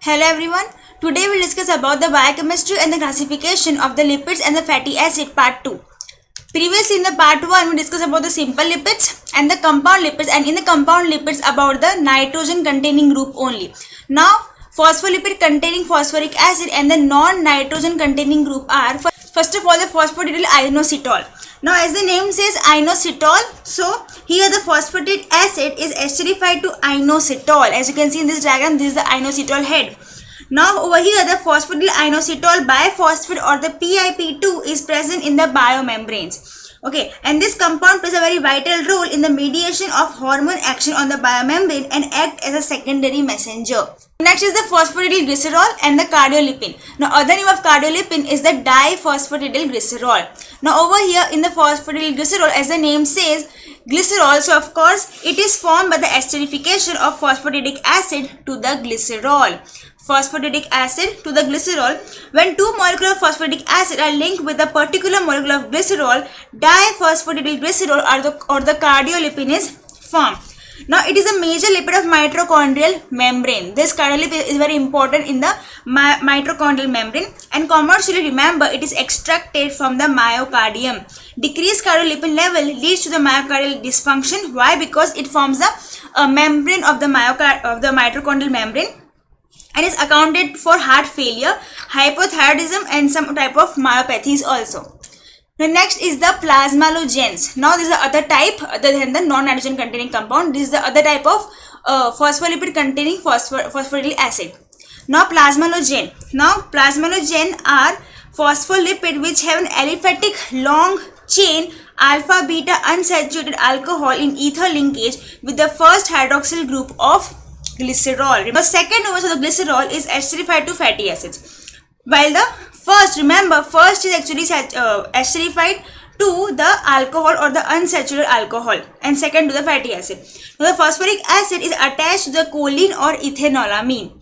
Hello everyone. Today we'll discuss about the biochemistry and the classification of the lipids and the fatty acid part 2. Previously in the part 1 we discussed about the simple lipids and the compound lipids, and in the compound lipids about the nitrogen containing group only. Now phospholipid containing phosphoric acid and the non-nitrogen containing group are first of all the phosphatidyl inositol. Now as the name says inositol, so here the phosphatidic acid is esterified to inositol. As you can see in this diagram, this is the inositol head. Now over here the phosphatidyl inositol biphosphate or the PIP2 is present in the biomembranes. Okay, and this compound plays a very vital role in the mediation of hormone action on the biomembrane and act as a secondary messenger. Next is the phosphatidylglycerol and the cardiolipin. Now other name of cardiolipin is the diphosphatidylglycerol. Now over here in the phosphatidylglycerol, as the name says, glycerol, so of course it is formed by the esterification of phosphatidic acid to the glycerol. Phosphatidic acid to the glycerol. When two molecules of phosphatidic acid are linked with a particular molecule of glycerol, diphosphatidylglycerol or the cardiolipin is formed. Now it is a major lipid of mitochondrial membrane. This cardiolipin is very important in the mitochondrial membrane, and commercially remember it is extracted from the myocardium. Decreased cardiolipin level leads to the myocardial dysfunction. Why? Because it forms the membrane of the mitochondrial membrane and is accounted for heart failure, hypothyroidism and some type of myopathies also. The next is the plasmalogens. Now this is the other type other than the non-nitrogen containing compound. This is the other type of phospholipid containing phosphatidyl acid. Now plasmalogen. Now plasmalogen are phospholipid which have an aliphatic long chain alpha beta unsaturated alcohol in ether linkage with the first hydroxyl group of glycerol. The second overse of the glycerol is esterified to fatty acids, while the first is actually esterified to the alcohol or the unsaturated alcohol, and second to the fatty acid. Now the phosphoric acid is attached to the choline or ethanolamine.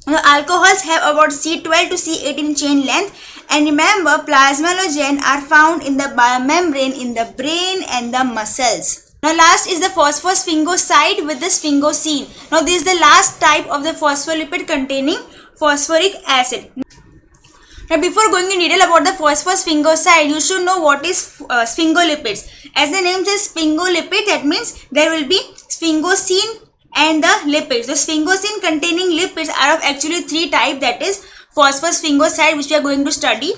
Now the alcohols have about C12 to C18 chain length, and remember plasmalogen are found in the biomembrane in the brain and the muscles. Now last is the phosphosphingoside with the sphingosine. Now this is the last type of the phospholipid containing phosphoric acid. Now before going in detail about the phosphosphingoside, you should know what is sphingolipids. As the name says sphingolipid, that means there will be sphingosine and the lipids. The sphingosine containing lipids are of actually three types, that is phosphosphingoside, which we are going to study,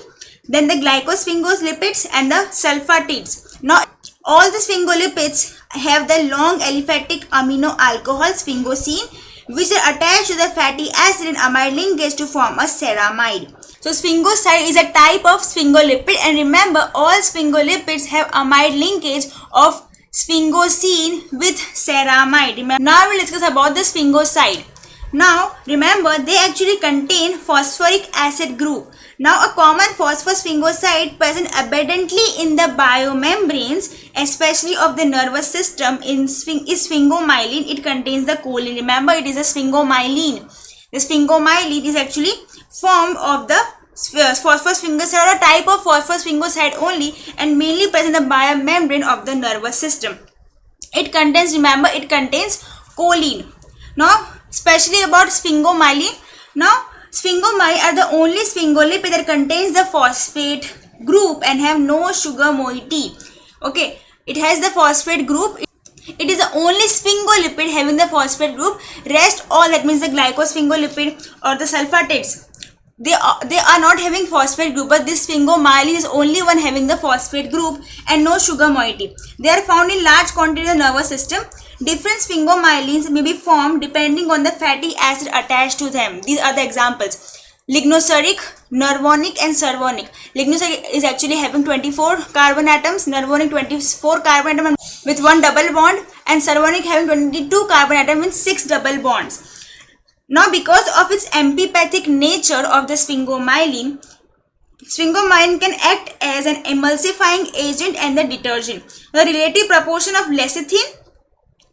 then the glycosphingolipids and the sulfatides. Now all the sphingolipids have the long aliphatic amino alcohol sphingosine, which are attached to the fatty acid in amide linkage to form a ceramide. So sphingoside is a type of sphingolipid, and remember all sphingolipids have amide linkage of sphingosine with ceramide. Now we will discuss about the sphingoside. Now remember they actually contain phosphoric acid group. Now a common phosphosphingoside present abundantly in the biomembranes, especially of the nervous system, is sphingomyelin. It contains the choline. Remember it is a sphingomyelin. The sphingomyelin is actually formed of the phosphosphingoside, or a type of phosphosphingoside only, and mainly present in the biomembrane of the nervous system. It contains, remember it contains choline. Now especially about sphingomyelin. Now sphingomyelin are the only sphingolipid that contains the phosphate group and have no sugar moiety. Okay, it has the phosphate group. It is the only sphingolipid having the phosphate group. Rest all, that means the glycosphingolipid or the sulfatides, they are not having phosphate group, but this sphingomyelin is only one having the phosphate group and no sugar moiety. They are found in large quantity in the nervous system. Different sphingomyelins may be formed depending on the fatty acid attached to them. These are the examples: lignoceric, nervonic and cervonic. Lignoceric is actually having 24 carbon atoms, nervonic 24 carbon atoms with one double bond, and cervonic having 22 carbon atoms with 6 double bonds. Now because of its amphipathic nature of the sphingomyelin, sphingomyelin can act as an emulsifying agent and the detergent. The relative proportion of lecithin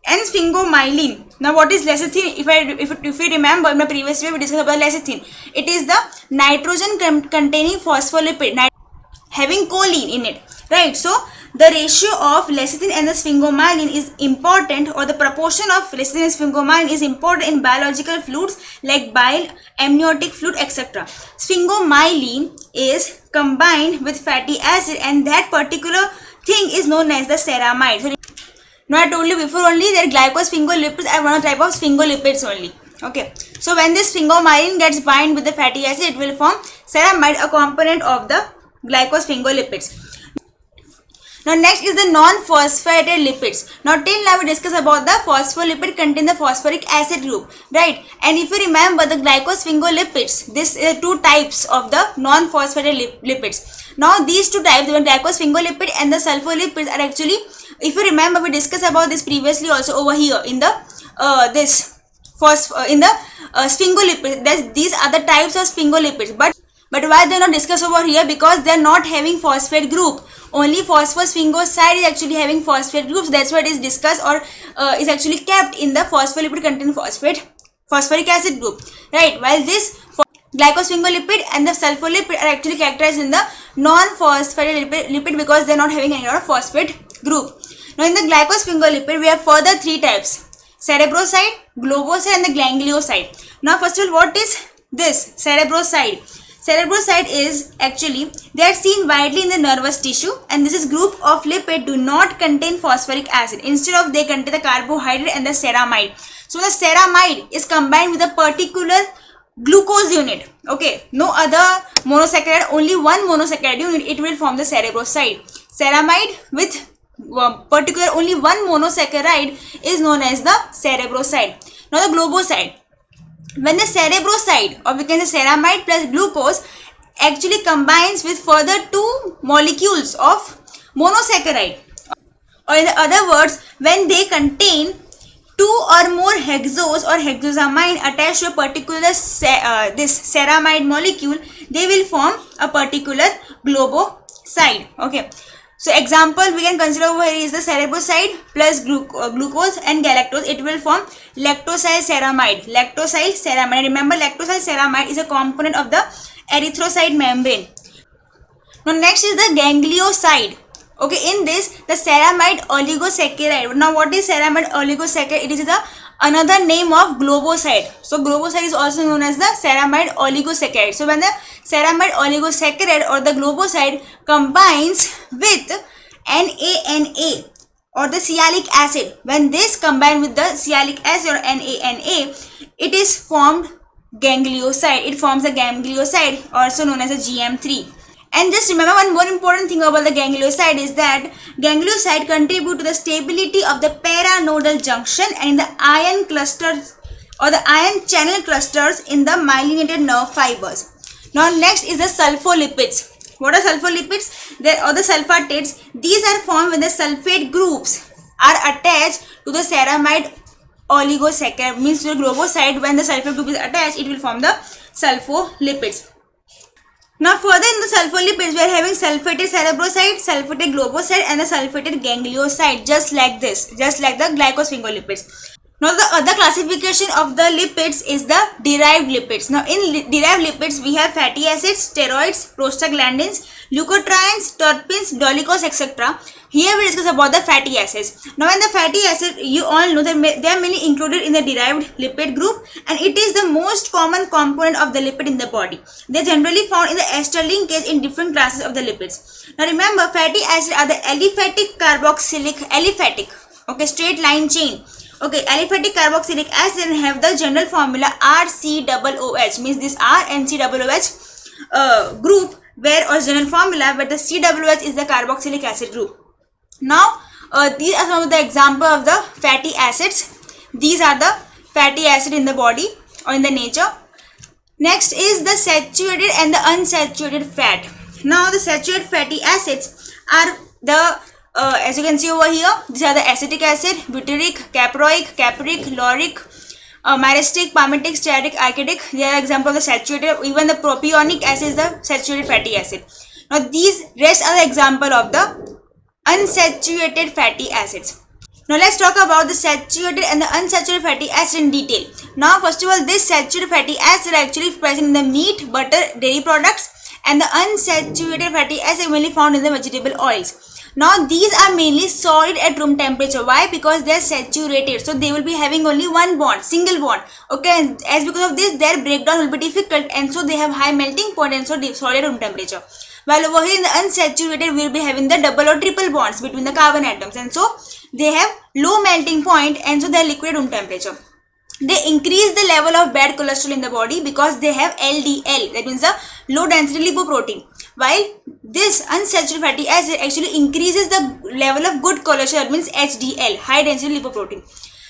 and sphingomyelin. Now what is lecithin? If you remember in the previous video we discussed about lecithin. It is the nitrogen containing phospholipid having choline in it, right? So the ratio of lecithin and the sphingomyelin is important, or the proportion of lecithin and sphingomyelin is important in biological fluids like bile, amniotic fluid, etc. Sphingomyelin is combined with fatty acid, and that particular thing is known as the ceramide. So now I told you before only that glycosphingolipids are one type of sphingolipids only. Okay, so when this sphingomyelin gets bind with the fatty acid, it will form ceramide, a component of the glycosphingolipids. Now next is the non-phosphated lipids. Now till now we discussed about the phospholipid contain the phosphoric acid group, right? And if you remember the glycosphingolipids, this two types of the non-phosphated lipids. Now these two types, the glycosphingolipid and the sulfolipids, are actually, if you remember, we discussed about this previously also over here in the sphingolipids. These are the types of sphingolipids, but why they are not discussed over here? Because they are not having phosphate group. Only phosphosphingoside is actually having phosphate groups. That's why it is discussed, or is actually kept in the phospholipid contain phosphoric acid group, right? While this glycosphingolipid and the sulfolipid are actually characterized in the non-phosphated lipid because they are not having any other phosphate group. Now in the glycosphingolipid we have further three types: cerebroside, globoside, and the ganglioside. Now first of all, what is this cerebroside? Cerebroside is actually, they are seen widely in the nervous tissue, and this is group of lipid do not contain phosphoric acid. Instead of, they contain the carbohydrate and the ceramide. So the ceramide is combined with a particular glucose unit. Okay, no other monosaccharide, only one monosaccharide unit, it will form the cerebroside. Ceramide with particular only one monosaccharide is known as the cerebroside. Now the globoside. When the cerebroside, or we can say ceramide plus glucose, actually combines with further two molecules of monosaccharide, or in other words, when they contain two or more hexose or hexosamine attached to a particular this ceramide molecule, they will form a particular globoside. Okay, so example we can consider over here is the cerebroside plus glucose and galactose. It will form lactosyl ceramide. Remember, lactosyl ceramide is a component of the erythrocyte membrane. Now next is the ganglioside. Okay, in this the ceramide oligosaccharide. Now what is ceramide oligosaccharide? It is the another name of globoside. So globoside is also known as the ceramide oligosaccharide. So when the ceramide oligosaccharide or the globoside combines with NaNA or the sialic acid, when this combine with the sialic acid or NaNA, it is formed ganglioside. It forms the ganglioside, also known as a GM3. And just remember one more important thing about the ganglioside is that ganglioside contribute to the stability of the paranodal junction and the ion clusters or the ion channel clusters in the myelinated nerve fibers. Now next is the sulfolipids. What are sulfolipids? They are the sulfatates. These are formed when the sulfate groups are attached to the ceramide oligosaccharide, means to the globoside. When the sulfate group is attached, it will form the sulfolipids. Now further in the sulfolipids, we are having sulfated cerebroside, sulfated globoside, and the sulfated ganglioside, just like this, just like the glycosphingolipids. Now the other classification of the lipids is the derived lipids. Now in derived lipids, we have fatty acids, steroids, prostaglandins, leukotrienes, terpenes, dolichos, etc. Here we discuss about the fatty acids. Now in the fatty acid, you all know that they are mainly included in the derived lipid group, and it is the most common component of the lipid in the body. They are generally found in the ester linkage in different classes of the lipids. Now remember, fatty acids are the aliphatic carboxylic, okay, straight line chain. Okay, aliphatic carboxylic acid have the general formula RCOOH, means this R and COOH group, where or general formula, where the COOH is the carboxylic acid group. Now these are some of the example of the fatty acids. These are the fatty acid in the body or in the nature. Next is the saturated and the unsaturated fat. Now the saturated fatty acids are the as you can see over here, these are the acetic acid, butyric, caproic, capric, lauric, myristic, palmitic, stearic, arachidonic. They are example of the saturated. Even the propionic acid is the saturated fatty acid. Now these rest are the example of the unsaturated fatty acids. Now let's talk about the saturated and the unsaturated fatty acid in detail. Now first of all, this saturated fatty acid are actually present in the meat, butter, dairy products, and the unsaturated fatty acid mainly found in the vegetable oils. Now these are mainly solid at room temperature. Why? Because they are saturated, so they will be having only one bond, single bond. Okay, and as because of this, their breakdown will be difficult, and so they have high melting point, and so solid at room temperature. While over here in the unsaturated, we will be having the double or triple bonds between the carbon atoms, and so they have low melting point, and so they are liquid at room temperature. They increase the level of bad cholesterol in the body because they have LDL, that means the low density lipoprotein. While this unsaturated fatty acid actually increases the level of good cholesterol, that means HDL, high density lipoprotein.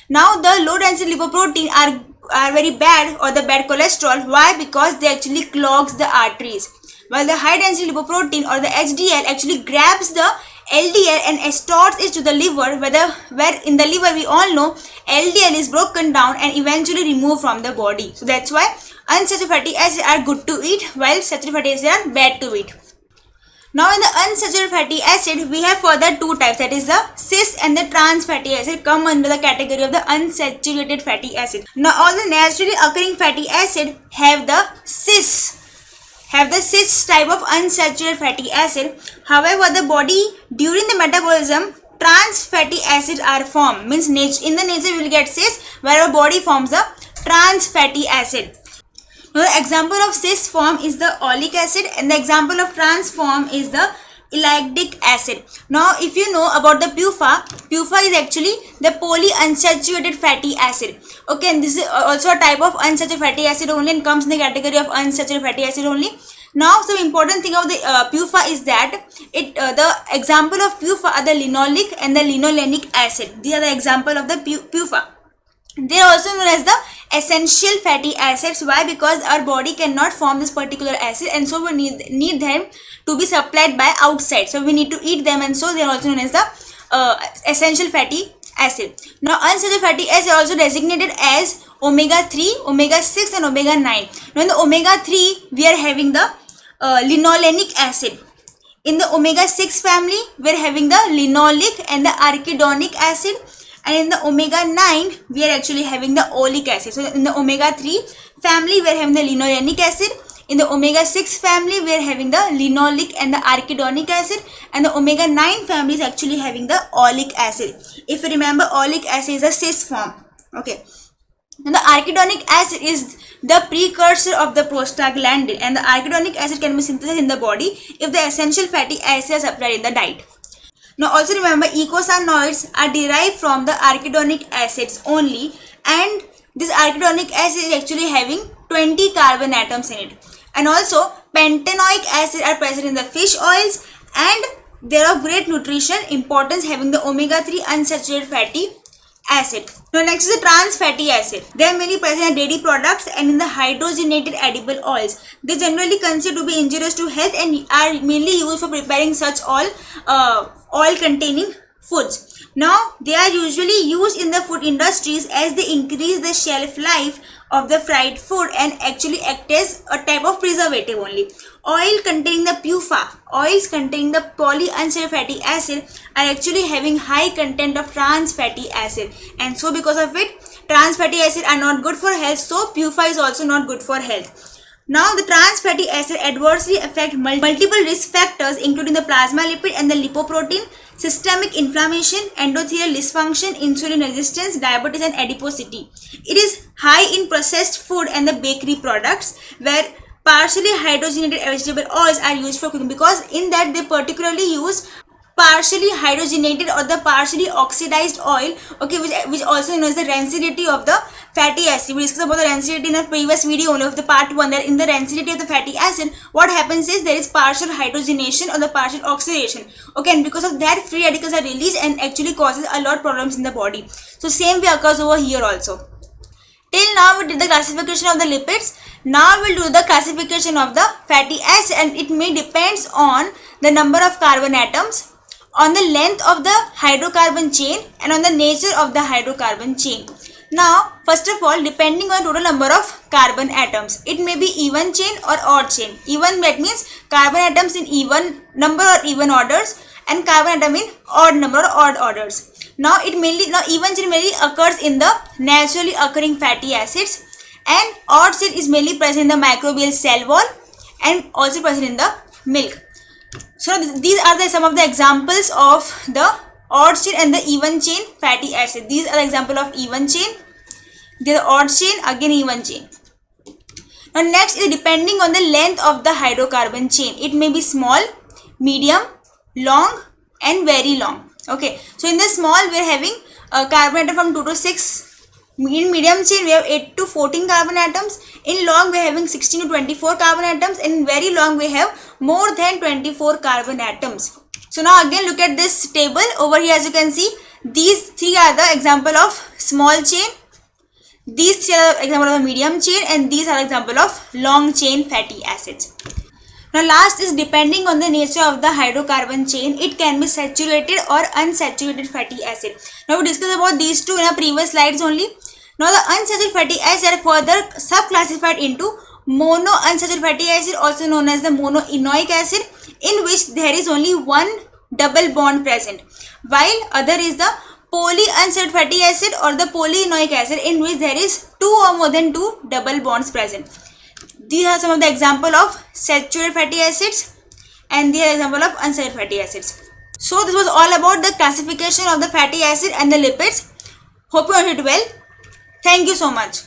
Now the low density lipoprotein are very bad, or the bad cholesterol. Why? Because they actually clogs the arteries. While the high density lipoprotein or the HDL actually grabs the LDL and stores it to the liver, where in the liver we all know LDL is broken down and eventually removed from the body. So that's why unsaturated fatty acids are good to eat, while saturated fatty acids are bad to eat. Now in the unsaturated fatty acid, we have further two types, that is the cis and the trans fatty acid come under the category of the unsaturated fatty acid. Now all the naturally occurring fatty acid have the cis type of unsaturated fatty acid. However, the body during the metabolism, trans fatty acids are formed. Means in the nature we will get cis, where our body forms a trans fatty acid. Now the example of cis form is the oleic acid, and the example of trans form is the lactic acid. Now if you know about the PUFA is actually the polyunsaturated fatty acid. Okay, and this is also a type of unsaturated fatty acid only, and comes in the category of unsaturated fatty acid only. Now some important thing of the PUFA is that the example of PUFA are the linoleic and the linolenic acid. These are the example of the PUFA. They are also known as the essential fatty acids. Why? Because our body cannot form this particular acid, and so we need them to be supplied by outside. So we need to eat them, and so they are also known as the essential fatty acid. Now unsaturated fatty acids are also designated as omega-3, omega-6 and omega-9. Now in the omega-3 we are having the linolenic acid. In the omega-6 family we are having the linoleic and the arachidonic acid, and in the omega-9 we are actually having the oleic acid. So in the omega-3 family we are having the linolenic acid. In the omega-6 family we are having the linoleic and the arachidonic acid, and the omega-9 family is actually having the oleic acid. If you remember, oleic acid is a cis form. Okay. And the arachidonic acid is the precursor of the prostaglandin, and the arachidonic acid can be synthesized in the body if the essential fatty acids are supplied in the diet. Now also remember, eicosanoids are derived from the arachidonic acids only, and this arachidonic acid is actually having 20 carbon atoms in it. And also pantenoic acid are present in the fish oils, and they are of great nutrition importance, having the omega-3 unsaturated fatty acid. Now next is the trans fatty acid. They are mainly present in dairy products and in the hydrogenated edible oils. They generally considered to be injurious to health and are mainly used for preparing such oil containing foods. Now they are usually used in the food industries as they increase the shelf life of the fried food and actually act as a type of preservative only. Oil containing the PUFA, oils containing the polyunsaturated fatty acid are actually having high content of trans fatty acid, and so because of it, trans fatty acid are not good for health, so PUFA is also not good for health. Now the trans fatty acid adversely affect multiple risk factors, including the plasma lipid and the lipoprotein, systemic inflammation, endothelial dysfunction, insulin resistance, diabetes and adiposity. It is high in processed food and the bakery products, where partially hydrogenated vegetable oils are used for cooking, because in that they particularly use partially hydrogenated or the partially oxidized oil, okay, which also knows the rancidity of the fatty acid. We discussed about the rancidity in the previous video only of the part 1, that in the rancidity of the fatty acid, what happens is there is partial hydrogenation or the partial oxidation, okay, and because of that free radicals are released and actually causes a lot of problems in the body. So same way occurs over here also. Till now we did the classification of the lipids. Now we will do the classification of the fatty acid, and it may depends on the number of carbon atoms, on the length of the hydrocarbon chain, and on the nature of the hydrocarbon chain. Now first of all, depending on total number of carbon atoms, it may be even chain or odd chain. Even, that means carbon atoms in even number or even orders, and carbon atom in odd number or odd orders. Now even chain mainly occurs in the naturally occurring fatty acids, and odd chain is mainly present in the microbial cell wall and also present in the milk. So these are some of the examples of the odd chain and the even chain fatty acid. These are the example of even chain. There are odd chain, again even chain. Now next is depending on the length of the hydrocarbon chain. It may be small, medium, long and very long. Okay, so in the small we are having a carbon atom from 2 to 6. In medium chain we have 8 to 14 carbon atoms. In long we are having 16 to 24 carbon atoms. In very long we have more than 24 carbon atoms. So now again look at this table over here. As you can see, these three are the example of small chain, these three are example of medium chain, and these are example of long chain fatty acids. Now last is depending on the nature of the hydrocarbon chain, it can be saturated or unsaturated fatty acid. Now we discussed about these two in our previous slides only. Now the unsaturated fatty acids are further subclassified into monounsaturated fatty acid, also known as the monoenoic acid, in which there is only one double bond present, while other is the polyunsaturated fatty acid or the polyenoic acid, in which there is two or more than two double bonds present. These are some of the example of saturated fatty acids and these are example of unsaturated fatty acids. So this was all about the classification of the fatty acid and the lipids. Hope you understood well. Thank you so much.